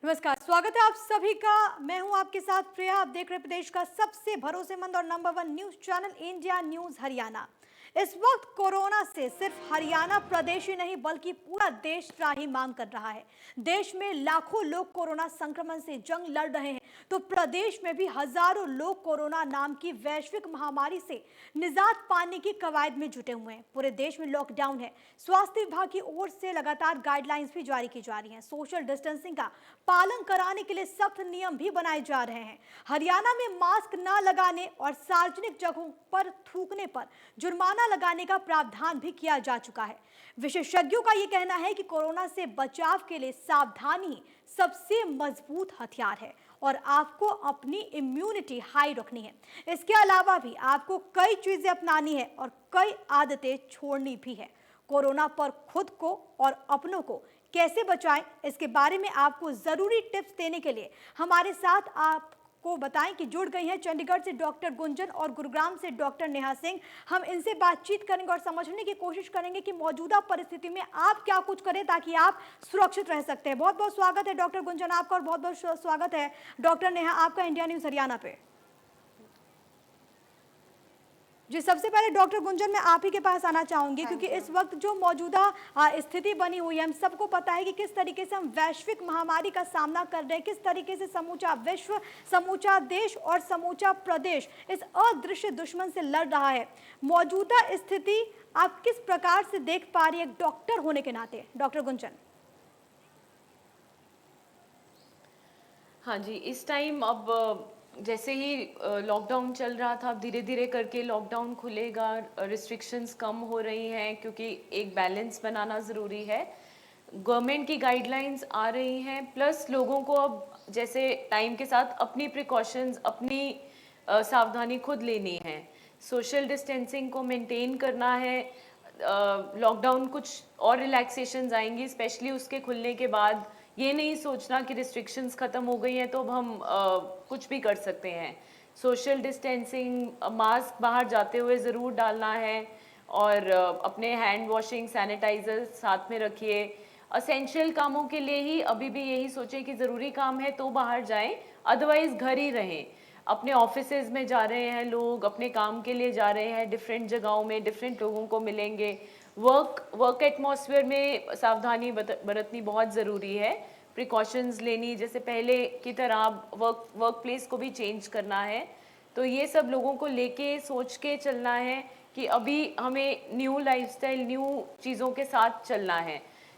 नमस्कार, स्वागत है आप सभी का। मैं हूं आपके साथ प्रिया। आप देख रहे हैं प्रदेश का सबसे भरोसेमंद और number 1 news channel India news Haryana. इस वक्त कोरोना से सिर्फ हरियाणा प्रदेश ही नहीं बल्कि पूरा देश त्राही मांग कर रहा है। देश में लाखों लोग कोरोना संक्रमण से जंग लड़ रहे हैं, तो प्रदेश में भी हजारों लोग कोरोना नाम की वैश्विक महामारी से निजात पाने की कवायद में जुटे हुए हैं। पूरे देश में लॉकडाउन है। स्वास्थ्य विभाग की ओर से लगातार गाइडलाइंस भी जारी की जा रही हैं। सोशल डिस्टेंसिंग का पालन कराने के लिए सख्त नियम भी बनाए जा रहे हैं। हरियाणा में मास्क न लगाने और सार्वजनिक जगहों पर थूकने पर जुर्माना लगाने का प्रावधान भी किया जा चुका है। विशेषज्ञों का यह कहना है कि कोरोना से बचाव के लिए सावधानी ही सबसे मजबूत हथियार है और आपको अपनी इम्यूनिटी हाई रखनी है। इसके अलावा भी आपको कई चीजें अपनानी है और कई आदतें छोड़नी भी है। कोरोना पर खुद को और अपनों को कैसे बचाएं, इसके बारे में आपको जरूरी टिप्स देने के लिए हमारे साथ आपको बताएं कि जुड़ गई हैं चंडीगढ़ से डॉक्टर गुंजन और गुरुग्राम से डॉक्टर नेहा सिंह। हम इनसे बातचीत करेंगे और समझने की कोशिश करेंगे कि मौजूदा परिस्थिति में आप क्या कुछ करें ताकि आप सुरक्षित रह सकते हैं। बहुत बहुत स्वागत है डॉक्टर गुंजन आपका और बहुत बहुत स्वागत है डॉक्टर नेहा आपका इंडिया न्यूज हरियाणा पे। जी, सबसे पहले डॉक्टर गुंजन मैं आप ही के पास आना चाहूंगी क्योंकि इस वक्त जो मौजूदा स्थिति बनी हुई है, हम सबको पता है कि किस तरीके से हम वैश्विक महामारी का सामना कर रहे हैं, किस तरीके से समूचा विश्व, समूचा देश और समूचा प्रदेश इस अदृश्य दुश्मन से लड़ रहा है। मौजूदा स्थिति आप किस प्रकार से देख पा रही है एक डॉक्टर होने के नाते, डॉक्टर गुंजन? हाँ जी, इस टाइम अब जैसे ही लॉकडाउन चल रहा था, अब धीरे धीरे करके लॉकडाउन खुलेगा, रिस्ट्रिक्शंस कम हो रही हैं क्योंकि एक बैलेंस बनाना ज़रूरी है। गवर्नमेंट की गाइडलाइंस आ रही हैं, प्लस लोगों को अब जैसे टाइम के साथ अपनी प्रिकॉशंस, अपनी सावधानी खुद लेनी है। सोशल डिस्टेंसिंग को मेंटेन करना है। लॉकडाउन कुछ और रिलैक्सेशंस आएंगी, स्पेशली उसके खुलने के बाद। ये नहीं सोचना कि रिस्ट्रिक्शंस ख़त्म हो गई हैं तो अब हम कुछ भी कर सकते हैं। सोशल डिस्टेंसिंग, मास्क बाहर जाते हुए ज़रूर डालना है और अपने हैंड वॉशिंग, सैनिटाइज़र साथ में रखिए। असेंशियल कामों के लिए ही अभी भी यही सोचें कि ज़रूरी काम है तो बाहर जाएं, अदरवाइज़ घर ही रहें। अपने ऑफिसेज में जा रहे हैं लोग, अपने काम के लिए जा रहे हैं, डिफरेंट जगहों में डिफरेंट लोगों को मिलेंगे। वर्क एटमॉस्फेयर में सावधानी बरतनी बहुत ज़रूरी है। प्रिकॉशंस लेनी, जैसे पहले की तरह वर्क प्लेस को भी चेंज करना है। तो ये सब लोगों को लेके सोच के चलना है कि अभी हमें न्यू लाइफस्टाइल, न्यू चीज़ों के साथ चलना है।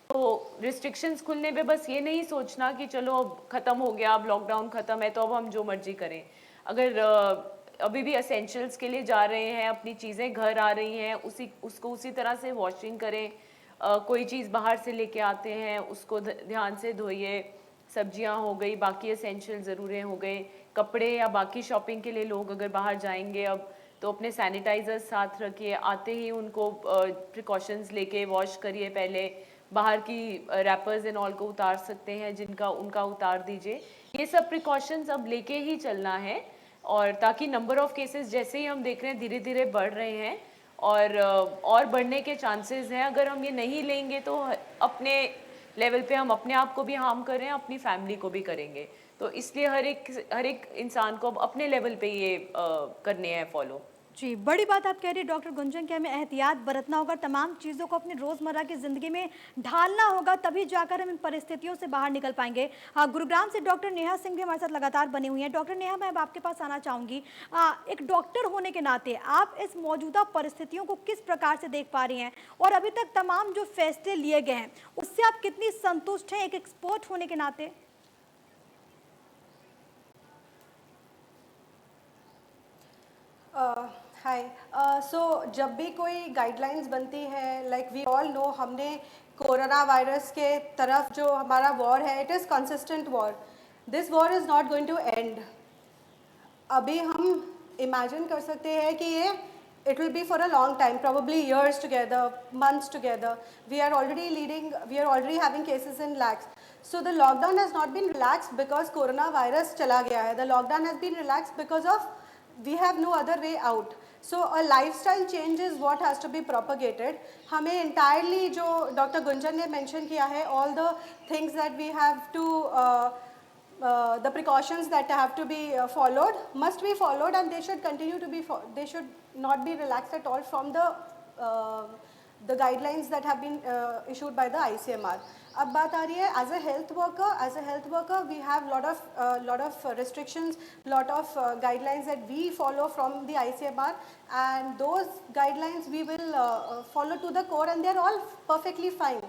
तो रिस्ट्रिक्शंस खुलने पे बस ये नहीं सोचना कि चलो अब ख़त्म हो गया, अब लॉकडाउन ख़त्म है तो अब हम जो मर्जी करें। अगर अभी भी असेंशियल्स के लिए जा रहे हैं, अपनी चीज़ें घर आ रही हैं, उसको उसी तरह से वॉशिंग करें। कोई चीज़ बाहर से लेके आते हैं उसको ध्यान से धोइए। सब्जियां हो गई, बाकी असेंशियल ज़रूरें हो गए, कपड़े या बाकी शॉपिंग के लिए लोग अगर बाहर जाएंगे अब तो अपने सैनिटाइज़र साथ रखिए। आते ही उनको प्रिकॉशंस लेके वॉश करिए पहले। बाहर की रैपर्स एंड ऑल को उतार सकते हैं जिनका, उनका उतार दीजिए। ये सब प्रिकॉशंस अब लेके ही चलना है, और ताकि नंबर ऑफ केसेस जैसे ही हम देख रहे हैं धीरे धीरे बढ़ रहे हैं और बढ़ने के चांसेस हैं। अगर हम ये नहीं लेंगे तो अपने लेवल पे हम अपने आप को भी हार्म कर रहे हैं, अपनी फैमिली को भी करेंगे। तो इसलिए हर एक इंसान को अब अपने लेवल पे ये करने हैं फॉलो। जी, बड़ी बात आप कह रही हैं डॉक्टर गुंजन कि हमें एहतियात बरतना होगा, तमाम चीज़ों को अपनी रोज़मर्रा की ज़िंदगी में ढालना होगा, तभी जाकर हम इन परिस्थितियों से बाहर निकल पाएंगे। गुरुग्राम से डॉक्टर नेहा सिंह भी हमारे साथ लगातार बनी हुई हैं। डॉक्टर नेहा, मैं अब आपके पास आना चाहूँगी। एक डॉक्टर होने के नाते आप इस मौजूदा परिस्थितियों को किस प्रकार से देख पा रही हैं और अभी तक तमाम जो फैसले लिए गए हैं उससे आप कितनी संतुष्ट हैं एक एक्सपर्ट होने के नाते? हाय। सो जब भी कोई गाइडलाइंस बनती है, लाइक वी ऑल नो, हमने कोरोना वायरस के तरफ जो हमारा वॉर है, it is consistent war. This war is not going to end. अभी हम इमेजिन कर सकते हैं कि ये it will be for a long time, probably years together, months together. We are already having cases in lakhs. So the lockdown has not been relaxed because coronavirus chala gaya hai. The lockdown has been relaxed because of we have no other way out. So a lifestyle change is what has to be propagated. हमें entirely जो doctor Gunjan ने mention किया है, all the things that we have to the precautions that have to be followed must be followed, and they should continue to be they should not be relaxed at all from the guidelines that have been issued by the ICMR. अब बात आ रही है as a health worker we have lot of restrictions, lot of guidelines that we follow from the ICMR, and those guidelines we will follow to the core, and they are all perfectly fine.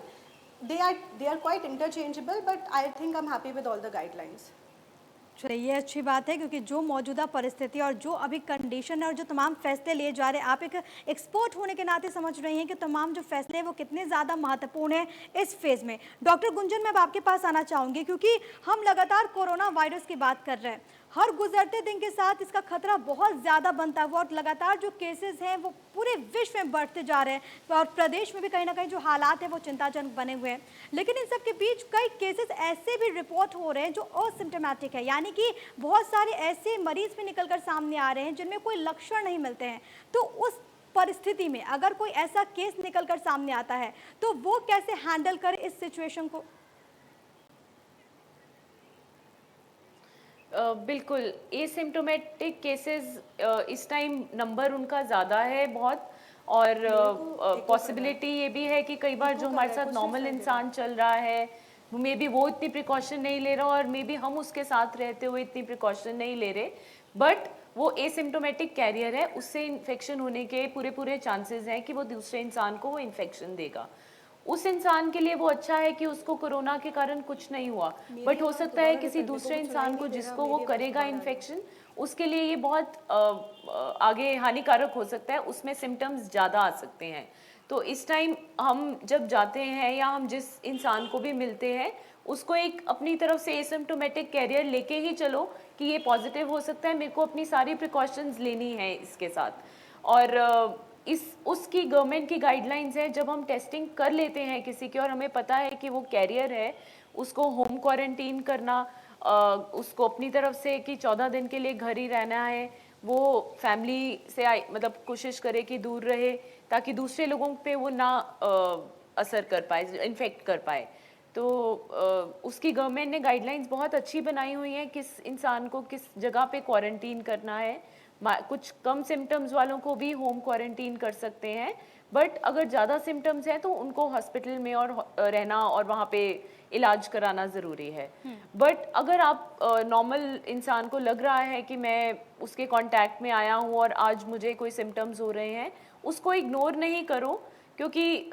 They are quite interchangeable, but I think I'm happy with all the guidelines. चलिए ये अच्छी बात है, क्योंकि जो मौजूदा परिस्थिति और जो अभी कंडीशन है और जो तमाम फैसले लिए जा रहे हैं, आप एक एक्सपर्ट होने के नाते समझ रही हैं कि तमाम जो फैसले हैं वो कितने ज़्यादा महत्वपूर्ण हैं इस फेज़ में। डॉक्टर गुंजन, मैं अब आपके पास आना चाहूँगी, क्योंकि हम लगातार कोरोना वायरस की बात कर रहे हैं। हर गुजरते दिन के साथ इसका खतरा बहुत ज़्यादा बनता हुआ और लगातार जो केसेस हैं वो पूरे विश्व में बढ़ते जा रहे हैं, और प्रदेश में भी कहीं ना कहीं जो हालात हैं वो चिंताजनक बने हुए हैं। लेकिन इन सब के बीच कई केसेस ऐसे भी रिपोर्ट हो रहे हैं जो असिम्टोमेटिक है, यानी कि बहुत सारे ऐसे मरीज भी निकल कर सामने आ रहे हैं जिनमें कोई लक्षण नहीं मिलते हैं। तो उस परिस्थिति में अगर कोई ऐसा केस निकल कर सामने आता है तो वो कैसे हैंडल करे इस सिचुएशन को? बिल्कुल, एसिम्टोमेटिक केसेस इस टाइम नंबर उनका ज़्यादा है बहुत, और पॉसिबिलिटी ये भी है कि कई बार जो हमारे साथ नॉर्मल इंसान चल रहा है मे बी वो इतनी प्रिकॉशन नहीं ले रहा, और मे बी हम उसके साथ रहते हुए इतनी प्रिकॉशन नहीं ले रहे, बट वो एसिम्टोमेटिक कैरियर है, उससे इन्फेक्शन होने के पूरे चांसेस हैं कि वो दूसरे इंसान को वो इन्फेक्शन देगा। उस इंसान के लिए वो अच्छा है कि उसको कोरोना के कारण कुछ नहीं हुआ, बट हो सकता है किसी दूसरे इंसान को जिसको वो करेगा इन्फेक्शन, उसके लिए ये बहुत आगे हानिकारक हो सकता है, उसमें सिम्टम्स ज़्यादा आ सकते हैं। तो इस टाइम हम जब जाते हैं या हम जिस इंसान को भी मिलते हैं उसको एक अपनी तरफ से एसिम्टोमेटिक कैरियर लेके ही चलो कि ये पॉजिटिव हो सकता है, मेरे को अपनी सारी प्रिकॉशंस लेनी है इसके साथ। और उसकी गवर्नमेंट की गाइडलाइंस है, जब हम टेस्टिंग कर लेते हैं किसी की और हमें पता है कि वो कैरियर है, उसको होम क्वारंटीन करना, उसको अपनी तरफ से कि 14 दिन के लिए घर ही रहना है, वो फैमिली से मतलब कोशिश करे कि दूर रहे ताकि दूसरे लोगों पे वो ना असर कर पाए, इन्फेक्ट कर पाए। तो उसकी गवर्नमेंट ने गाइडलाइंस बहुत अच्छी बनाई हुई हैं, किस इंसान को किस जगह पे क्वारंटीन करना है। कुछ कम सिम्टम्स वालों को भी होम क्वारंटीन कर सकते हैं, बट अगर ज़्यादा सिम्टम्स हैं तो उनको हॉस्पिटल में और रहना और वहाँ पे इलाज कराना ज़रूरी है। बट अगर आप नॉर्मल इंसान को लग रहा है कि मैं उसके कांटेक्ट में आया हूँ और आज मुझे कोई सिम्टम्स हो रहे हैं, उसको इग्नोर नहीं करो, क्योंकि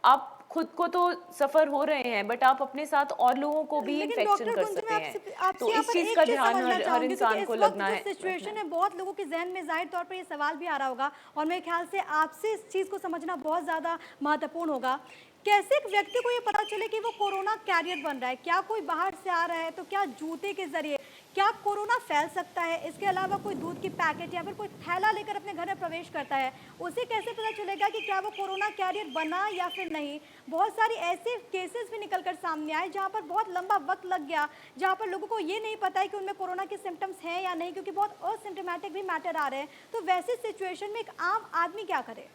आप खुद को तो सफ़र हो रहे हैं बट आप अपने साथ और लोगों को भी इन्फेक्शन कर सकते हैं। तो इस चीज़ का ध्यान हर इंसान को लगना है। सिचुएशन है, बहुत लोगों के जहन में जाहिर तौर पर ये सवाल भी आ रहा होगा, और मेरे ख्याल से आपसे इस चीज़ को समझना बहुत ज़्यादा महत्वपूर्ण होगा। कैसे एक व्यक्ति को ये पता चले कि वो कोरोना कैरियर बन रहा है? क्या कोई बाहर से आ रहा है तो क्या जूते के जरिए क्या कोरोना फैल सकता है? इसके अलावा कोई दूध की पैकेट या फिर कोई थैला लेकर अपने घर में प्रवेश करता है, उसे कैसे पता चलेगा कि क्या वो कोरोना कैरियर बना या फिर नहीं? बहुत सारे ऐसे केसेस भी निकल कर सामने आए जहाँ पर बहुत लंबा वक्त लग गया, जहाँ पर लोगों को ये नहीं पता है कि उनमें कोरोना के सिम्टम्स हैं या नहीं, क्योंकि बहुत असिम्टोमेटिक भी मैटर आ रहे हैं। तो वैसे सिचुएशन में एक आम आदमी क्या करे?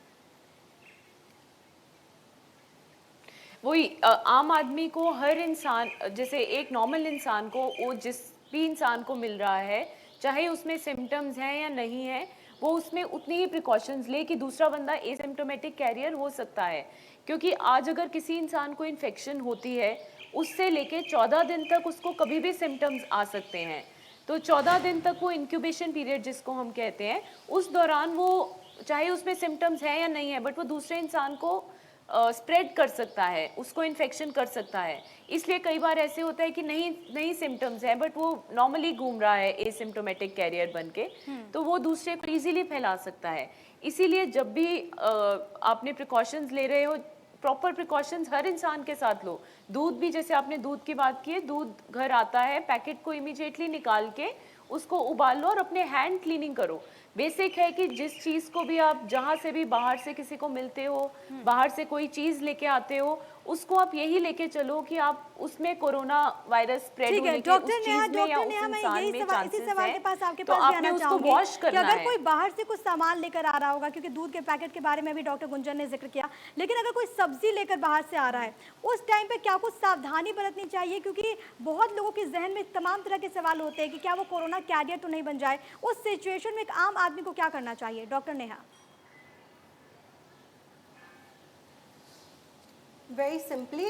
वही आम आदमी को, हर इंसान, जैसे एक नॉर्मल इंसान को वो जिस भी इंसान को मिल रहा है, चाहे उसमें सिम्टम्स हैं या नहीं है, वो उसमें उतनी ही प्रिकॉशंस ले कि दूसरा बंदा एसिम्टोमेटिक कैरियर हो सकता है। क्योंकि आज अगर किसी इंसान को इन्फेक्शन होती है, उससे लेके 14 दिन तक उसको कभी भी सिम्टम्स आ सकते हैं। तो 14 दिन तक वो इंक्यूबेशन पीरियड जिसको हम कहते हैं, उस दौरान वो चाहे उसमें सिम्टम्स हैं या नहीं है, बट वो दूसरे इंसान को स्प्रेड कर सकता है, उसको इन्फेक्शन कर सकता है। इसलिए कई बार ऐसे होता है कि नहीं सिम्टम्स है बट वो नॉर्मली घूम रहा है एसिम्टोमेटिक कैरियर बन के, तो वो दूसरे को इजीली फैला सकता है। इसीलिए जब भी आपने प्रिकॉशंस ले रहे हो, प्रॉपर प्रिकॉशंस हर इंसान के साथ लो। दूध भी, जैसे आपने दूध की बात की है, दूध घर आता है, पैकेट को इमीडिएटली निकाल के उसको उबाल लो और अपने हैंड क्लीनिंग करो। बेसिक है कि जिस चीज को भी आप जहां से भी बाहर से किसी को मिलते हो, बाहर से कोई चीज लेके आते हो, उसको आप यही लेके चलो कि आप उसमें कोरोना वायरस स्प्रेड ठीक है होने के उस डॉक्टर नेहा, चीज में या उस मैं इंसान यही में सवाल, इसी चांसेस सवाल के हैं, पास आपके तो पास भी आपने आना उसको चाहूंगी वॉश कि करना अगर है। कोई बाहर से कुछ सामान लेकर आ रहा होगा, क्योंकि दूध के पैकेट के बारे में भी डॉक्टर गुंजन ने जिक्र किया, लेकिन अगर कोई सब्जी लेकर बाहर से आ रहा है, उस टाइम पे क्या कुछ सावधानी बरतनी चाहिए? क्योंकि बहुत लोगों के जहन में तमाम तरह के सवाल होते हैं कि क्या वो कोरोना कैरियर तो नहीं बन जाए। उस सिचुएशन में एक आम आदमी को क्या करना चाहिए, doctor Neha? Very simply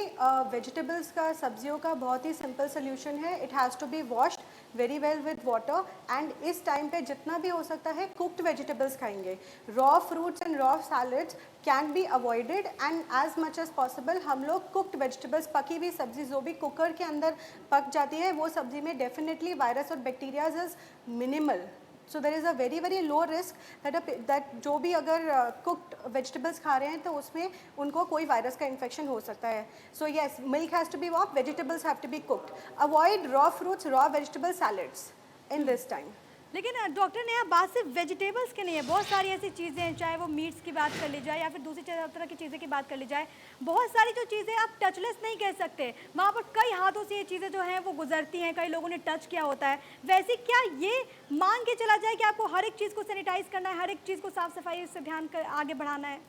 vegetables का, सब्जियों का बहुत ही सिंपल सोल्यूशन है। It has to be washed very well with water, and इस टाइम पे जितना भी हो सकता है कुक्ड वेजिटेबल्स खाएंगे। Raw fruits and raw salads can be avoided, and as much as possible हम लोग कुक्ड वेजिटेबल्स, पकी हुई सब्जी जो भी कुकर के अंदर पक जाती है, वो सब्जी में डेफिनेटली वायरस और bacterias is minimal. So there is a very very low risk that जो भी अगर कुक्ड वेजिटेबल्स खा रहे हैं तो उसमें उनको कोई वायरस का इन्फेक्शन हो सकता है। So yes, milk has to be walk, vegetables have to be cooked, avoid raw fruits, raw vegetable salads in this time. लेकिन डॉक्टर नेहा, बात सिर्फ वेजिटेबल्स की नहीं है, बहुत सारी ऐसी चीज़ें हैं, चाहे वो मीट्स की बात कर ली जाए या फिर दूसरी तरह की चीज़ें की बात कर ली जाए, बहुत सारी जो चीज़ें आप टचलेस नहीं कह सकते, वहाँ पर कई हाथों से ये चीज़ें जो हैं वो गुजरती हैं, कई लोगों ने टच किया होता है। वैसे क्या ये मान के चला जाए कि आपको हर एक चीज़ को सैनिटाइज करना है, हर एक चीज़ को साफ सफाई से ध्यान कर आगे बढ़ाना है?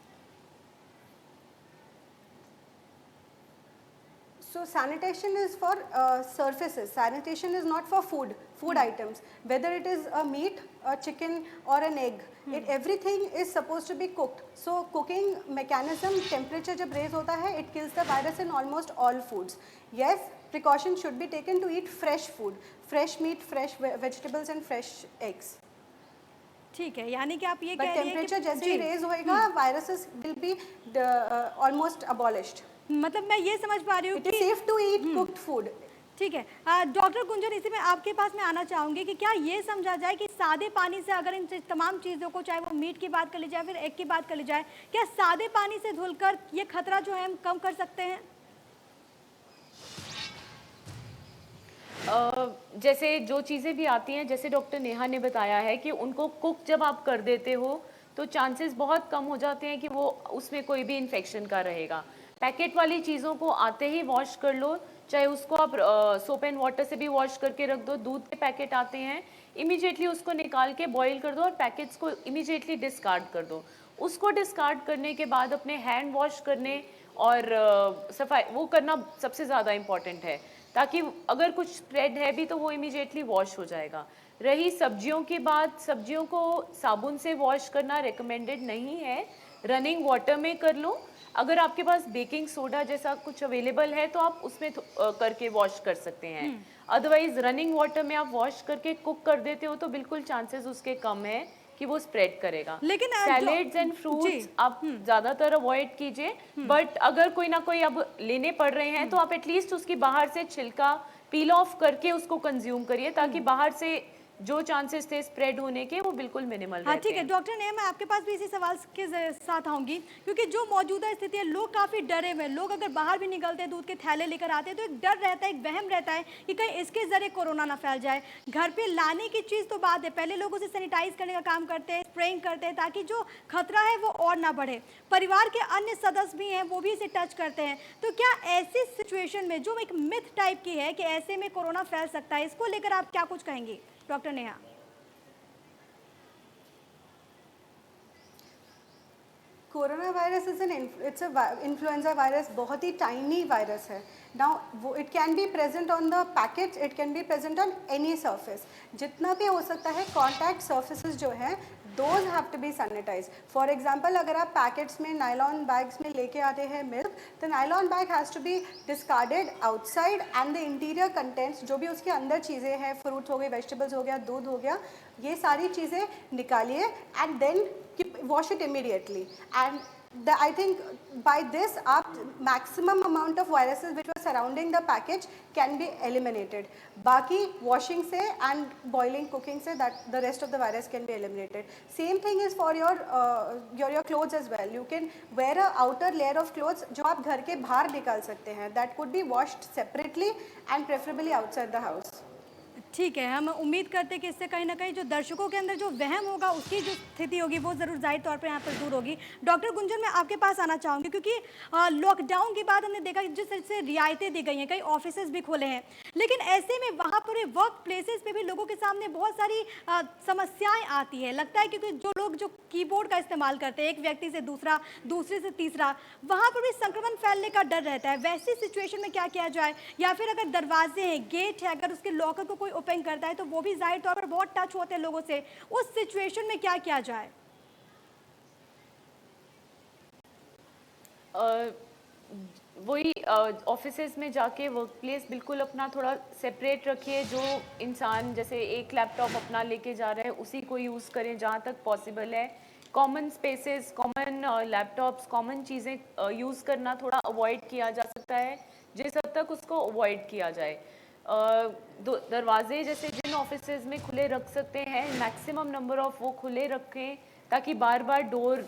So sanitation is for surfaces. Sanitation is not for food items. Whether it is a meat, a chicken, or an egg, everything is supposed to be cooked. So cooking mechanism, temperature जब raise होता है, it kills the virus in almost all foods. Yes, precaution should be taken to eat fresh food, fresh meat, fresh vegetables, and fresh eggs. ठीक है, यानी कि आप ये But कह रही हैं कि temperature जैसे ही raise होएगा, viruses will be almost abolished. मतलब मैं ये समझ पा रही हूँ It is कि safe to eat cooked food. ठीक है। डॉक्टर गुंजन, इसी में आपके पास मैं आना चाहूँगी कि क्या ये समझा जाए कि सादे पानी से अगर इन तमाम चीज़ों को, चाहे वो मीट की बात कर ली जाए फिर एग की बात कर ली जाए, क्या सादे पानी से धुलकर ये खतरा जो है हम कम कर सकते हैं? जैसे जो चीज़ें भी आती हैं, जैसे डॉक्टर नेहा ने बताया है कि उनको कुक जब आप कर देते हो तो चांसेस बहुत कम हो जाते हैं कि वो उसमें कोई भी इन्फेक्शन का रहेगा। पैकेट वाली चीज़ों को आते ही वॉश कर लो, चाहे उसको आप सोप एंड वाटर से भी वॉश करके रख दो। दूध के पैकेट आते हैं, इमीडिएटली उसको निकाल के बॉईल कर दो और पैकेट्स को इमीडिएटली डिस्कार्ड कर दो। उसको डिस्कार्ड करने के बाद अपने हैंड वॉश करने और सफाई वो करना सबसे ज़्यादा इम्पॉर्टेंट है, ताकि अगर कुछ स्प्रेड है भी तो वो इमीडिएटली वॉश हो जाएगा। रही सब्जियों की बात, सब्जियों को साबुन से वॉश करना रिकमेंडेड नहीं है, रनिंग वाटर में कर लो। अगर आपके पास बेकिंग सोडा जैसा कुछ अवेलेबल है तो आप उसमें करके वॉश कर सकते हैं। अदरवाइज रनिंग वाटर में आप वॉश करके कुक कर देते हो तो बिल्कुल चांसेस उसके कम है कि वो स्प्रेड करेगा। लेकिन सैलेड्स एंड फ्रूट्स आप ज्यादातर अवॉइड कीजिए, बट अगर कोई ना कोई अब लेने पड़ रहे हैं तो आप एटलीस्ट उसकी बाहर से छिलका पील ऑफ करके उसको कंज्यूम करिए, ताकि बाहर से जो चांसेस थे स्प्रेड होने के वो बिल्कुल मिनिमल हाँ रहते ठीक है हैं। डॉक्टर ने, मैं आपके पास भी इसी सवाल के साथ आऊंगी, क्योंकि जो मौजूदा स्थिति है, लोग काफ़ी डरे हुए हैं। लोग अगर बाहर भी निकलते हैं, दूध के थैले लेकर आते हैं, तो एक डर रहता है, एक वहम रहता है कि कहीं इसके जरिए कोरोना ना फैल जाए। घर पे लाने की चीज़ तो बात है, पहले लोग उसे सैनिटाइज करने का काम करते हैं, स्प्रेइंग करते हैं, ताकि जो खतरा है वो और ना बढ़े। परिवार के अन्य सदस्य भी हैं, वो भी इसे टच करते हैं। तो क्या ऐसी सिचुएशन में जो एक मिथ टाइप की है कि ऐसे में कोरोना फैल सकता है, इसको लेकर आप क्या कुछ कहेंगी doctor Neha? Corona virus is it's influenza virus, बहुत ही टाइनी वायरस है। Now it can be present on the packet, it can be present on any surface. जितना भी हो सकता है कॉन्टैक्ट सर्फेसेस जो हैं those have to be sanitize. For example, अगर आप पैकेट्स में नायलॉन बैग्स में लेके आते हैं मिल्क, तो nylon bag has to be discarded outside, and the interior contents जो भी उसके अंदर चीज़ें हैं, फ्रूट्स हो गए, वेजिटेबल्स हो गया, दूध हो गया, ये सारी चीज़ें निकालिए and then wash it immediately. And I think by this maximum amount of viruses which were surrounding the package can be eliminated. Baki washing se and boiling, cooking se, that the rest of the virus can be eliminated. Same thing is for your clothes as well. You can wear a outer layer of clothes जो आप घर के बाहर निकाल सकते हैं, that could be washed separately and preferably outside the house. ठीक है, हम उम्मीद करते हैं कि इससे कहीं न कहीं जो दर्शकों के अंदर जो वहम होगा, उसकी जो स्थिति होगी, वो ज़रूर ज़ाहिर तौर पे यहाँ पर दूर होगी। डॉक्टर गुंजन, मैं आपके पास आना चाहूँगी क्योंकि लॉकडाउन के बाद हमने देखा कि जिस तरह से रियायतें दी गई हैं, कई ऑफिसेज़ भी खुले हैं, लेकिन ऐसे में वहाँ पर वर्क प्लेसेस पे भी लोगों के सामने बहुत सारी समस्याएँ आती हैं। लगता है क्योंकि जो लोग जो कीबोर्ड का इस्तेमाल करते हैं, एक व्यक्ति से दूसरा, दूसरे से तीसरा, वहाँ पर भी संक्रमण फैलने का डर रहता है। वैसी सिचुएशन में क्या किया जाए? या फिर अगर दरवाजे हैं, गेट है, अगर उसके लॉकर को कोई ओपन करता है तो वो भी जाहिर तौर पर बहुत टच होते हैं लोगों से, उस सिचुएशन में क्या किया जाए? अ, वही ऑफिसेज में जाके वर्क प्लेस बिल्कुल अपना थोड़ा सेपरेट रखिए। जो इंसान जैसे एक लैपटॉप अपना लेके जा रहा है उसी को यूज़ करें जहाँ तक पॉसिबल है। Common spaces, common laptops, common चीज़ें यूज़ करना थोड़ा अवॉइड किया जा सकता है, जिस हद तक उसको अवॉइड किया जाए। दरवाजे जैसे जिन ऑफिसेज में खुले रख सकते हैं, मैक्सिमम नंबर ऑफ वो खुले रखें ताकि बार बार डोर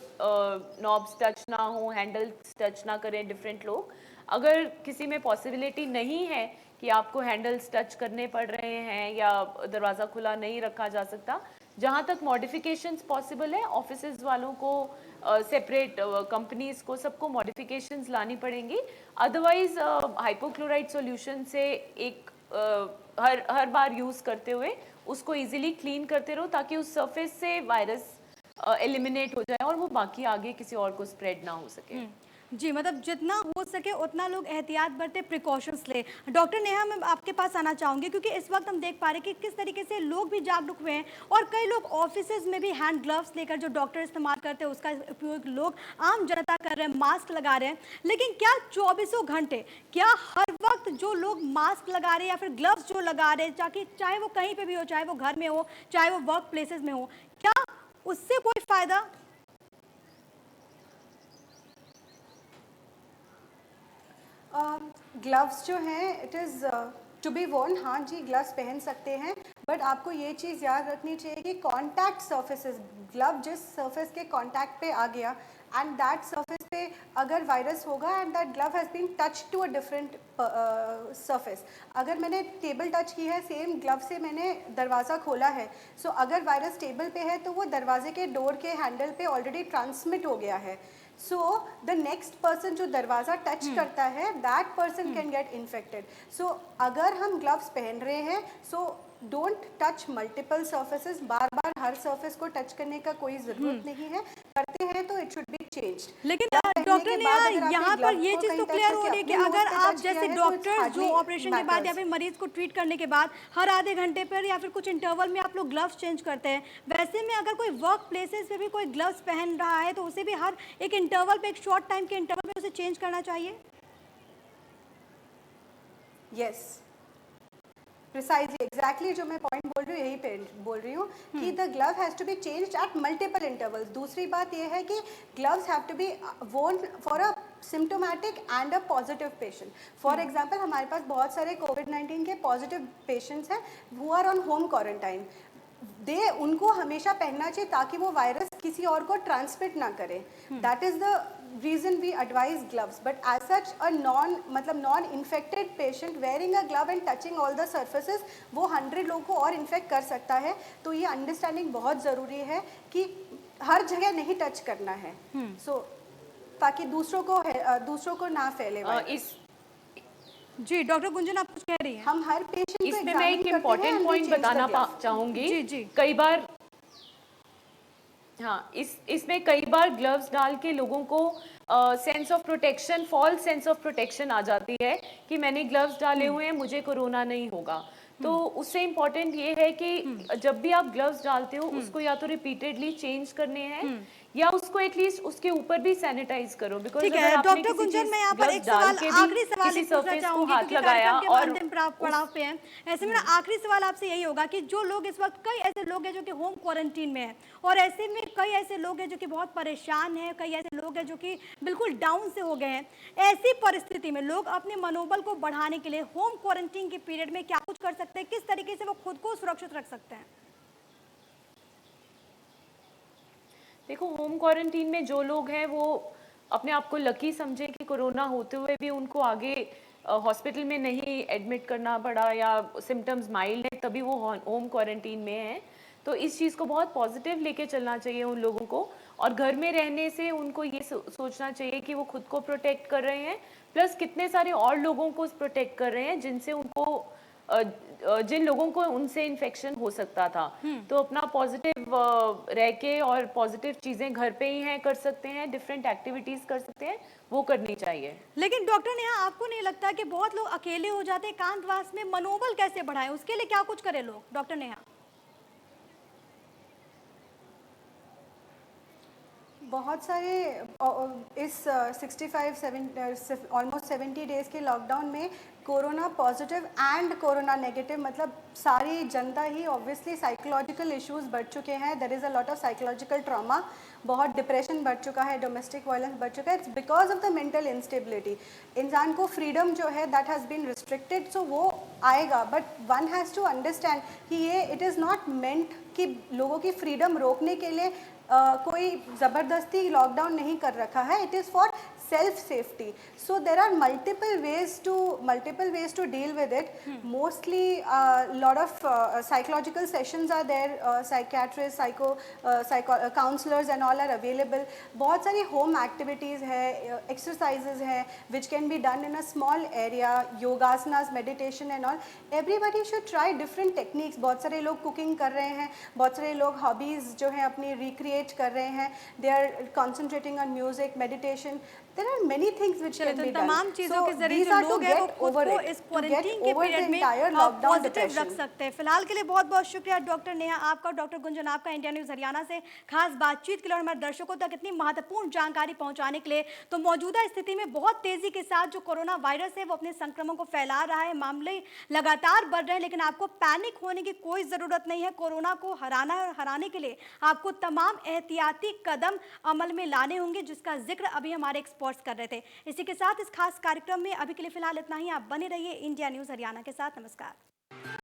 नॉब्स टच ना हो, हैंडल्स टच ना करें डिफरेंट लोग। अगर किसी में पॉसिबिलिटी नहीं है कि आपको हैंडल्स टच करने पड़ रहे हैं या दरवाज़ा खुला नहीं रखा जा सकता, जहाँ तक मॉडिफिकेशंस पॉसिबल है ऑफिसेज वालों को, सेपरेट कंपनीज को, सबको मॉडिफिकेशंस लानी पड़ेंगी। अदरवाइज हाइपोक्लोराइड सॉल्यूशन से एक हर बार यूज़ करते हुए उसको इजीली क्लीन करते रहो ताकि उस सरफेस से वायरस एलिमिनेट हो जाए और वो बाकी आगे किसी और को स्प्रेड ना हो सके। जी, मतलब जितना हो सके उतना लोग एहतियात बरतें, प्रिकॉशंस लें। डॉक्टर नेहा, मैं आपके पास आना चाहूँगी क्योंकि इस वक्त हम देख पा रहे हैं कि किस तरीके से लोग भी जागरूक हुए हैं और कई लोग ऑफिसेज में भी हैंड ग्लव्स लेकर जो डॉक्टर इस्तेमाल करते हैं उसका उपयोग लोग आम जनता कर रहे हैं, मास्क लगा रहे हैं। लेकिन क्या चौबीसों घंटे, क्या हर वक्त जो लोग मास्क लगा रहे हैं या फिर ग्लव्स जो लगा रहे हैं, ताकि चाहे वो कहीं पर भी हो, चाहे वो घर में हो, चाहे वो वर्क प्लेसेस में हो, क्या उससे कोई फ़ायदा? ग्लव्स जो हैं it is to be worn, हाँ जी ग्लव्स पहन सकते हैं, बट आपको ये चीज़ याद रखनी चाहिए कि कॉन्टैक्ट सर्फेसेस, ग्लव जिस सर्फेस के कॉन्टैक्ट पे आ गया एंड दैट सर्फेस पे अगर वायरस होगा and that glove has been touch to a different surface, अगर मैंने टेबल टच की है, सेम ग्लव से मैंने दरवाज़ा खोला है, सो अगर वायरस टेबल पे है तो वो दरवाजे के डोर के हैंडल पे ऑलरेडी ट्रांसमिट हो गया है। सो द नेक्स्ट पर्सन जो दरवाज़ा टच करता है that person can get infected. So अगर हम ग्लव्स पहन रहे हैं, so don't touch multiple surfaces, बार बार हर सर्फेस को टच करने का कोई ज़रूरत नहीं है, करते हैं तो इट शुड बी चेंज्ड। लेकिन डॉक्टर ने यहाँ पर ये चीज़ तो क्लियर हो रही है कि अगर आप जैसे डॉक्टर जो ऑपरेशन के बाद या फिर मरीज को ट्रीट करने के बाद हर आधे घंटे पर या फिर कुछ इंटरवल में आप लोग ग्लव्स चेंज करते हैं, वैसे में अगर कोई वर्क प्लेसेस पे भी कोई ग्लव्स पहन रहा है तो उसे भी हर एक इंटरवल पे, एक शॉर्ट टाइम के इंटरवल पे उसे चेंज करना चाहिए। यस, प्रिसाइजली, एग्जैक्टली जो मैं पॉइंट बोल रही हूँ यही पे बोल रही हूँ कि the glove has to be changed at multiple intervals. दूसरी बात ये है कि gloves have to be worn for a symptomatic and a positive patient. For example हमारे पास बहुत सारे कोविड-19 के पॉजिटिव पेशेंट्स हैं who are on home quarantine, उनको हमेशा पहनना चाहिए ताकि वो वायरस किसी और को ट्रांसमिट ना करे। That is the reason we advise gloves, but as such a non infected patient wearing a glove and touching all the surfaces वो 100 लोगों को और इन्फेक्ट कर सकता है। तो ये अंडरस्टैंडिंग बहुत ज़रूरी है कि हर जगह नहीं टच करना है, सो ताकि दूसरों को ना फैले वायरस। जी डॉक्टर गुंजन, आप कुछ कह रही हैं? हम हर पेशेंट को इसमें मैं एक इम्पॉर्टेंट पॉइंट बताना चाहूँगी। जी जी, कई बार हाँ, इसमें कई बार ग्लव्स डाल के लोगों को sense of protection, false sense of protection आ जाती है कि मैंने ग्लव्स डाले हुए हैं, मुझे कोरोना नहीं होगा। तो उससे इम्पोर्टेंट ये है कि जब भी आप ग्लव्स डालते हो उसको या तो रिपीटेडली चेंज करने हैं या उसको एटलीस्ट उसके ऊपर भी सैनिटाइज करो। बिकॉज़ ठीक है डॉक्टर गुंजन, मैं यहाँ पर एक सवाल, आखिरी सवाल पूछना चाहूंगी क्योंकि कार्यक्रम के अंतिम पड़ाव पे हैं। ऐसे मेरा आखिरी सवाल आपसे यही होगा कि जो लोग इस वक्त, कई ऐसे लोग हैं जो कि होम क्वारंटीन में हैं और ऐसे में कई ऐसे लोग हैं जो कि बहुत परेशान हैं, कई ऐसे लोग हैं जो कि बिल्कुल डाउन से हो गए हैं, ऐसी परिस्थिति में लोग अपने मनोबल को बढ़ाने के लिए होम क्वारंटीन के पीरियड में क्या कुछ कर सकते हैं, किस तरीके से वो खुद को सुरक्षित रख सकते हैं? देखो, होम क्वारंटीन में जो लोग हैं वो अपने आप को लकी समझे कि कोरोना होते हुए भी उनको आगे हॉस्पिटल में नहीं एडमिट करना पड़ा या सिम्टम्स माइल्ड है तभी वो होम क्वारंटीन में है। तो इस चीज़ को बहुत पॉजिटिव लेके चलना चाहिए उन लोगों को, और घर में रहने से उनको ये सोचना चाहिए कि वो खुद को प्रोटेक्ट कर रहे हैं, प्लस कितने सारे और लोगों को प्रोटेक्ट कर रहे हैं जिनसे उनको जिन लोगों को उनसे इन्फेक्शन हो सकता था। तो अपना पॉजिटिव रह के और पॉजिटिव चीज़ें घर पे ही हैं कर सकते हैं, डिफरेंट एक्टिविटीज़ कर सकते हैं, वो करनी चाहिए। लेकिन डॉक्टर नेहा, आपको नहीं लगता कि बहुत लोग अकेले हो जाते हैं एकांतवास में, मनोबल कैसे बढ़ाएं, उसके लिए क्या कुछ करें लोग? डॉक्टर नेहा। बहुत सारे इस 65-70 ऑलमोस्ट 70 डेज़ के लॉकडाउन में corona positive and corona negative मतलब सारी जनता ही ऑब्वियसली साइकोलॉजिकल इश्यूज बढ़ चुके हैं। There is a lot of psychological trauma, बहुत डिप्रेशन बढ़ चुका है, डोमेस्टिक वायलेंस बढ़ चुका है। It's because of the mental instability. इंसान को फ्रीडम जो है that has been restricted, so वो आएगा, but one has to understand कि ये इट इज़ नॉट मेंट कि लोगों की फ्रीडम रोकने के लिए कोई ज़बरदस्ती लॉकडाउन नहीं कर रखा है। It is for self safety. So there are multiple ways to deal with it. Mostly lot of psychological sessions are there, psychiatrists, counselors and all are available. बहुत सारी home activities है, exercises है which can be done in a small area, yogasanas, meditation and all. Everybody should try different techniques. बहुत सारे लोग cooking कर रहे हैं, बहुत सारे लोग hobbies जो है अपनी recreate कर रहे हैं, they are concentrating on music, meditation. There are many things which can be done. तमाम चीजों So के जरिए these जो are to लोग हैं वो get खुद over को it, इस to get क्वारंटीन के over the पीरियड में entire lockdown पॉजिटिव रख depression. सकते हैं। फिलहाल के लिए बहुत बहुत शुक्रिया डॉक्टर नेहा आपका, डॉक्टर गुंजन आपका, इंडिया न्यूज़ हरियाणा से खास बातचीत के लिए और हमारे दर्शकों तक इतनी महत्वपूर्ण जानकारी पहुंचाने के लिए। तो मौजूदा स्थिति में बहुत तेजी के साथ जो कोरोना वायरस है वो अपने संक्रमण को फैला रहा है, मामले लगातार बढ़ रहे हैं, लेकिन आपको पैनिक होने की कोई ज़रूरत नहीं है। कोरोना को हराने के लिए आपको तमाम एहतियाती कदम अमल में लाने होंगे, जिसका जिक्र अभी हमारे एक्सपर्ट्स कर रहे थे। इसी के साथ इस खास कार्यक्रम में अभी के लिए फिलहाल इतना ही। आप बने रहिए इंडिया न्यूज़ हरियाणा के साथ। नमस्कार।